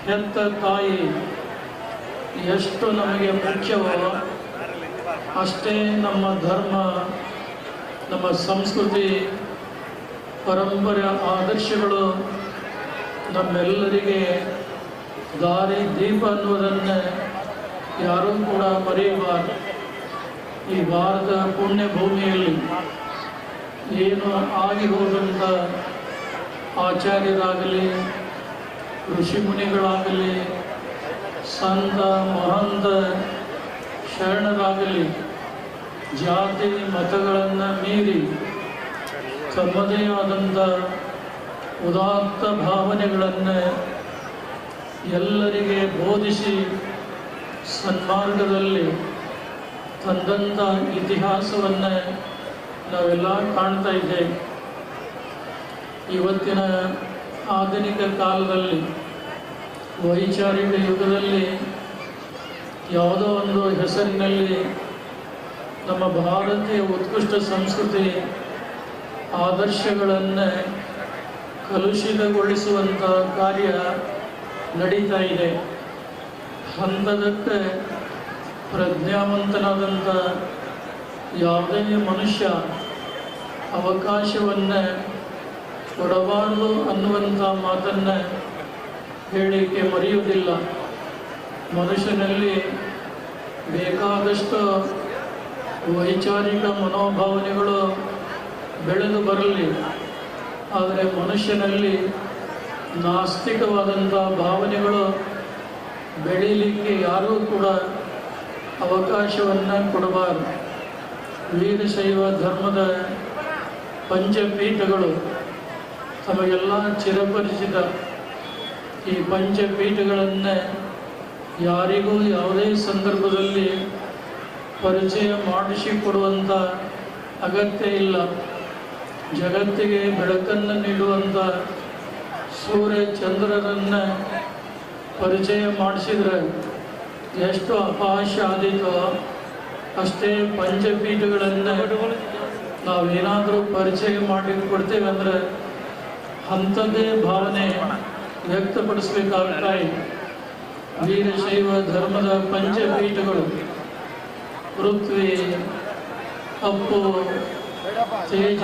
ಹೆತ್ತ ತಾಯಿ ಎಷ್ಟು ನಮಗೆ ಮುಖ್ಯವೋ ಅಷ್ಟೇ ನಮ್ಮ ಧರ್ಮ, ನಮ್ಮ ಸಂಸ್ಕೃತಿ, ಪರಂಪರೆ, ಆದರ್ಶಗಳು ನಮ್ಮೆಲ್ಲರಿಗೆ ದಾರಿ ದೀಪ ಅನ್ನುವುದನ್ನು ಯಾರೂ ಕೂಡ ಮರೆಯಬಾರದು. ಈ ಭಾರತ ಪುಣ್ಯ ಭೂಮಿಯಲ್ಲಿ ಏನು ಆಗಿ ಹೋದಂಥ ಆಚಾರ್ಯರಾಗಲಿ, ಋಷಿಮುನಿಗಳಾಗಲಿ, ಸಂತ ಮಹಂತ ಶರಣರಾಗಲಿ, ಜಾತಿ ಮತಗಳನ್ನು ಮೀರಿ ತಮ್ಮದೇ ಆದಂಥ ಉದಾತ್ತ ಭಾವನೆಗಳನ್ನು ಎಲ್ಲರಿಗೆ ಬೋಧಿಸಿ ಸನ್ಮಾರ್ಗದಲ್ಲಿ ತಂದಂಥ ಇತಿಹಾಸವನ್ನು ನಾವೆಲ್ಲ ಕಾಣ್ತಾ ಇದ್ದೇವೆ. ಇವತ್ತಿನ ಆಧುನಿಕ ಕಾಲದಲ್ಲಿ, ವೈಚಾರಿಕ ಯುಗದಲ್ಲಿ ಯಾವುದೋ ಒಂದು ಹೆಸರಿನಲ್ಲಿ ನಮ್ಮ ಭಾರತೀಯ ಉತ್ಕೃಷ್ಟ ಸಂಸ್ಕೃತಿ ಆದರ್ಶಗಳನ್ನು ಕಲುಷಿತಗೊಳಿಸುವಂಥ ಕಾರ್ಯ ನಡೀತಾ ಇದೆ. ಅಂಥದಕ್ಕೆ ಪ್ರಜ್ಞಾವಂತನಾದಂಥ ಯಾವುದೇ ಮನುಷ್ಯ ಅವಕಾಶವನ್ನು ಕೊಡಬಾರದು ಅನ್ನುವಂಥ ಮಾತನ್ನು ಹೇಳಲಿಕ್ಕೆ ಮರೆಯುವುದಿಲ್ಲ. ಮನುಷ್ಯನಲ್ಲಿ ಬೇಕಾದಷ್ಟು ವೈಚಾರಿಕ ಮನೋಭಾವನೆಗಳು ಬೆಳೆದು ಬರಲಿ, ಆದರೆ ಮನುಷ್ಯನಲ್ಲಿ ನಾಸ್ತಿಕವಾದಂಥ ಭಾವನೆಗಳು ಬೆಳೀಲಿಕ್ಕೆ ಯಾರೂ ಕೂಡ ಅವಕಾಶವನ್ನು ಕೊಡಬಾರದು. ವೀರಶೈವ ಧರ್ಮದ ಪಂಚಪೀಠಗಳು ತಮಗೆಲ್ಲ ಚಿರಪರಿಚಿತ. ಈ ಪಂಚಪೀಠಗಳನ್ನು ಯಾರಿಗೂ ಯಾವುದೇ ಸಂದರ್ಭದಲ್ಲಿ ಪರಿಚಯ ಮಾಡಿಸಿಕೊಡುವಂಥ ಅಗತ್ಯ ಇಲ್ಲ. ಜಗತ್ತಿಗೆ ಬೆಳಕನ್ನು ನೀಡುವಂಥ ಸೂರ್ಯ ಚಂದ್ರರನ್ನು ಪರಿಚಯ ಮಾಡಿಸಿದರೆ ಎಷ್ಟು ಅಪಹಾಶ ಆದೀತೋ ಅಷ್ಟೇ ಪಂಚಪೀಠಗಳನ್ನು ನಾವೇನಾದರೂ ಪರಿಚಯ ಮಾಡಿ ಕೊಡ್ತೇವೆ ಅಂದರೆ ಅಂಥದ್ದೇ ಭಾವನೆ ವ್ಯಕ್ತಪಡಿಸಬೇಕಾಗ್ತಾ ಇದೆ. ವೀರಶೈವ ಧರ್ಮದ ಪಂಚಪೀಠಗಳು ಪೃಥ್ವಿ, ಅಪ್ಪು, ತೇಜ,